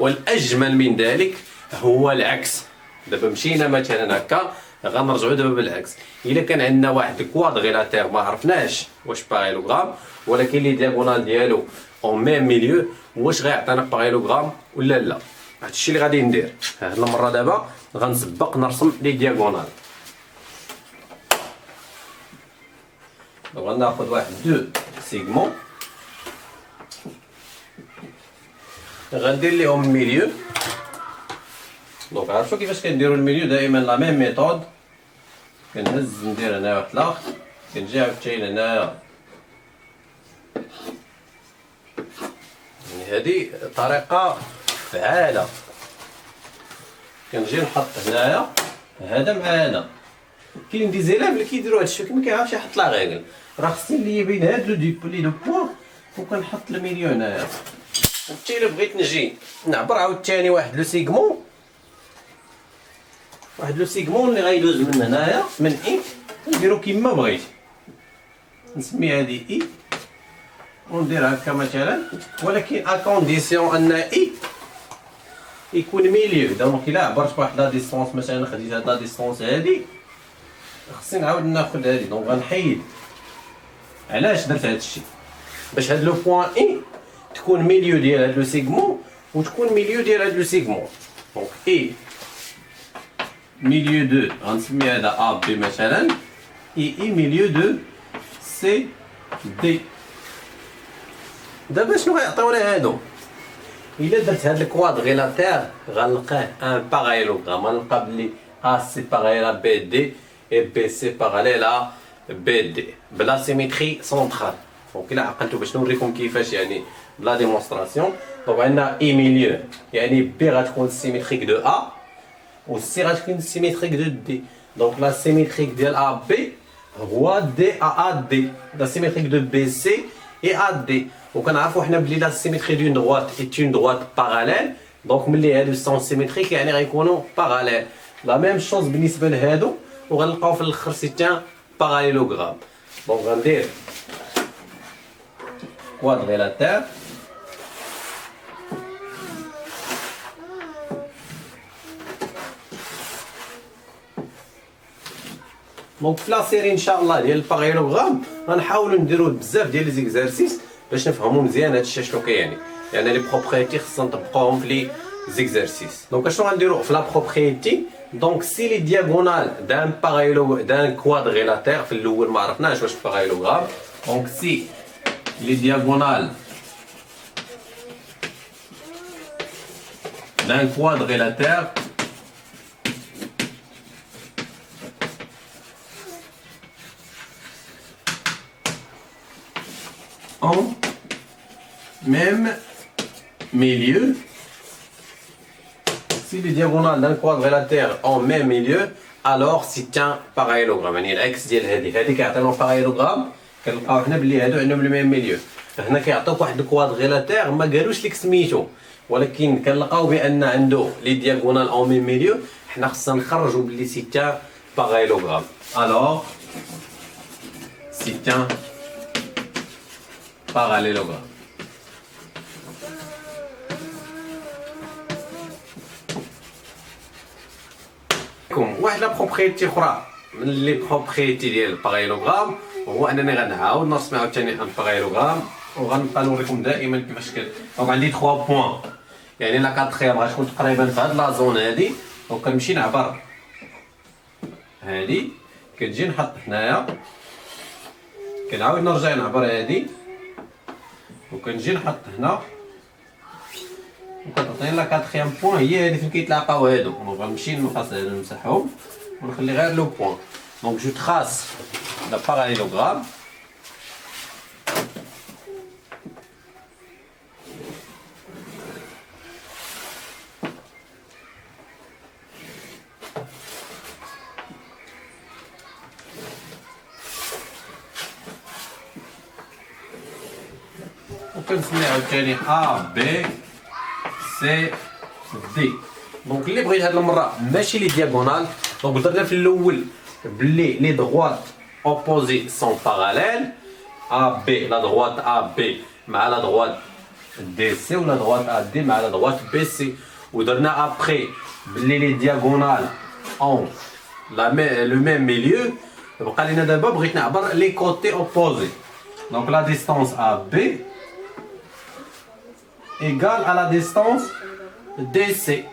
والاجمل من ذلك هو العكس. دابا مشينا مثلا هكا، غنرجعوا دابا بالعكس. الا كان عندنا واحد الكوادغيلاتير ما عرفناش واش باغيلوغرام، ولكن لي دياغونال ديالو اون ميم ميليو، واش غيعطينا باغيلوغرام ولا لا. هادشي اللي غادي ندير هاد المره. دابا غنسبق نرسم لي دياغونال. غناخذ واحد دو سيغمون، غندير ليهم ميليو. دونك عرفتو كيفاش كنديرو الميليو؟ دائما لا ميم ميثود. كنهز ندير هنا واحد لاخر، كنجي عاوتاني هنايا. يعني هادي طريقه فعاله. كنجي نحط هنايا هذا مع هذا. كاين دي زيلاف اللي كيديروا هادشي ولكن ما كيعرفش يحط لا ريغل. راه خصني اللي بين هاد لو دي بوين وكنحط الميليو هنايا. حتى الا بغيت نجي نعبر عاوتاني واحد لو سيغمون، اللي غيدوز من هنايا من اي، نديرو كيما بغيت. نسمي هادي اي وندير هكا مثلا، ولكن اكونديسيون ان اي يكون ميليو. دونك الا عبرت بواحد لا ديستونس، مثلا خديت هاد لا ديستونس هادي، خصني نعاود ناخد هادي. دونك غنحيد. علاش درت هادشي؟ باش هاد لو بوين اي تكون ميليو ديال هاد لو سيغمون وتكون ميليو ديال هاد لو سيغمون. دونك اي ميليو دو، غنسمي هذا ا بي مثلا، اي ميليو دو سي دي. دابا شنو غيعطيونا هادو؟ الا درت هاد الكوادغيلاتير غنلقاه ان باغيلوغرام. غنلقى بلي ا سي باغي لا بي دي اي بي سي باراليل ا بي دي بلا سيميتري سونترال. دونك الا عقلتو باش نوريكم كيفاش يعني بلا ديمونستراسيون. دونك عندنا اي ميليو يعني بي غتكون سيميتريك دو ا و سي غتكون سيميتريك دو دي. دونك لا سيميتريك ديال ا بي هو دي ا دي، لا سيميتريك دو بي سي اي ا دي. وكنعرفوا حنا بلي لا سيميتري دون دروات اي اون دروات باراليل. دونك ملي هادو سون سيميتريك يعني غيكونوا باراليل. لا ميم شوز بالنسبه لهادو، وغنلقاو في الاخر سيتان باغيلوغرام. دونك غندير كوادغيلاتير. دونك في لا سيري ان شاء الله ديال الباغيلوغرام غنحاولوا نديروا بزاف ديال لي زيكزارسيس باش نفهموا مزيان هادشي شنو كيعني. يعني لي بروبريتي خصنا نطبقوهم في لي زيكزارسيس. دونك اشنو غنديروا في لا بروبريتي؟ دونك سي لي دياغونال دان دان كوادغيلاتير، في الاول ما عرفناش واش باغيلوغرام. دونك سي لي دياغونال دان كوادغيلاتير en même milieu. Si les diagonales d'un quadrilatère en même milieu, alors c'est un parallélogramme. يعني العكس ديال هذه كيعطينا parallélogramme. كنلقاو حنا بلي هادو عندهم لو ميم ميليو. هنا كيعطيوك واحد الكوادغيلاتير ما قالوش لك سميتو، ولكن كنلقاو بان عنده لي دياغونال en même milieu. حنا خصنا نخرجوا بلي c'est un parallélogramme. alors c'est un parallélogramme. واحد لا بروبريتي اخرى من لي بروبريتي ديال الباراليلوغرام هو انني غنعاود نرسم عاوتاني ان باراليلوغرام وغنبقى نوريكم دائما كيفاش دونك عندي 3 بوين. يعني لا كاتريام غتكون تقريبا في هاد لا زون هادي. دونك كنمشي نعبر هادي، كنجي نحط هنايا، كنعاود نرجع نعبر هادي، وكنجي نحط هنا، وكتعطيني لا كاتريام بوين هي هادي فين كيتلاقاو هادو. دونك غنمشي نقص هادو نمسحهم ونخلي غير لو بوين. دونك جو تراس لا باراليلوغرام. وكنسمي عاوتاني ا بي سي دي. دونك اللي بغيت هاد المره ماشي لي دياغونال. دونك درنا في الاول بلي لي دروات اوبوزي سون باراليل. ا بي لا دروات ا بي مع لا دروات DC ou la droite AD مع la droite BC. ودرنا après les diagonales ont le même milieu. بقى لنا دابا بغيت نعبر les côtés opposés. Donc la distance AB égale à la distance DC.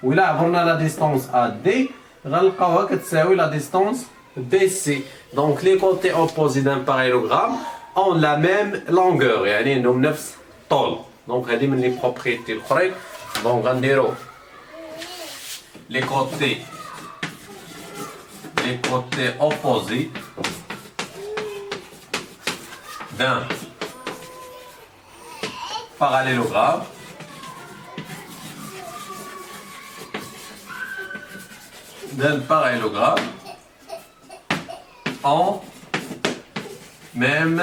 وإلا عبرنا la distance AD غنلقاوها كتساوي la distance BC. Donc les côtés opposés d'un parallélogramme ont la même longueur, يعني عندهم نفس الطول. Donc هذه من les propriétés الأخرين. Donc غنديرو les côtés opposés d'un parallélogramme en même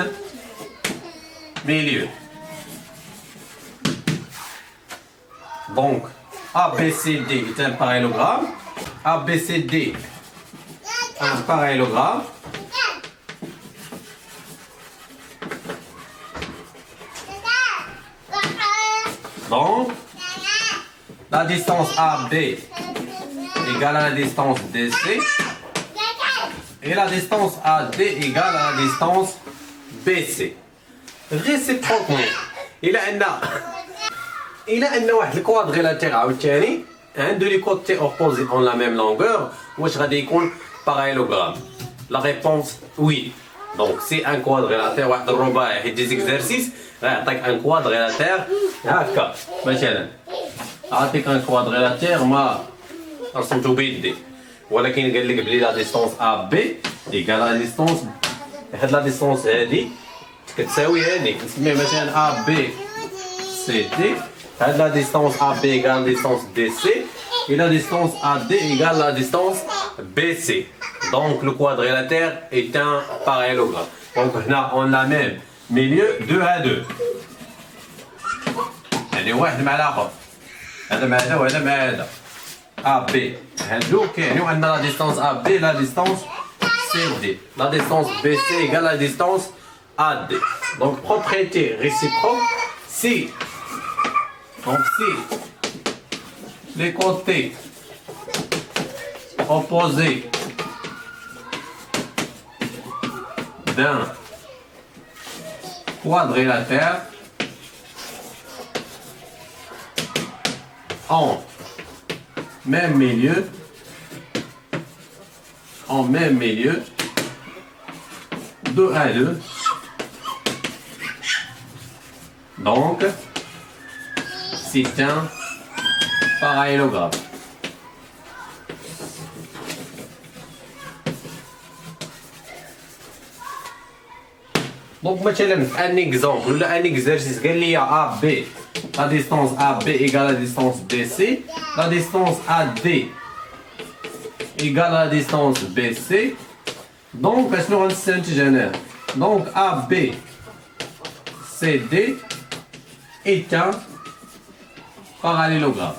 milieu. Donc, ABCD est un parallélogramme. ABCD, un parallélogramme. Donc, la distance AB égale à la distance DC. Et la distance AD égale à la distance BC. Réciproquement, il a un واحد الكوادريلاتير عاوتاني عنده لي كوتي opposés ont la même longueur. واش غادي يكون parallélogramme? La réponse oui. Donc c'est un quadrilatère واحد الرباعي حيت دي زيكزارسيس غيعطيك ان كوادريلاتير هكا مثلا. عطيك ان كوادريلاتير ما رسمته بيدي ولكن قال لك بلي لا ديستونس ا بي ايكال لا ديستونس هاد لا ديستونس هادي كتساوي هادي كنسميه مثلا ا بي سي دي. هاد لا ديستونس ا بي ايكال لا ديستونس دي سي et la distance AD égale la distance BC. Donc le quadrilatère est un parallélogramme. Donc là on a même milieu 2 à 2. يعني واحد مع الاخر. هذا مع هذا وهذا مع هذا. AB هادو كيعنيو ان لا ديستونس AB لا ديستونس CD. La distance BC égale la distance AD. Donc propriété réciproque si les côtés opposés d'un quadrilatère en même milieu, 2 à 2. Donc, c'est un parallélogramme. Donc مثلا un exemple ou un exercice قال لي AB la distance AB égale la distance BC, la distance AD égale la distance BC. Donc اشنو غنستنتج هنا؟ Donc AB CD est un parallélogramme.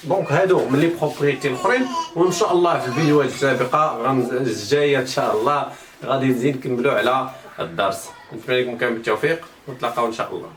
دونك هادو من لي بروبريتي الاخرين وان شاء الله في الفيديوهات السابقه الجايه ان شاء الله غادي نزيد نكملوا على الدرس. نتمنى لكم كامل التوفيق ونتلاقاو ان شاء الله.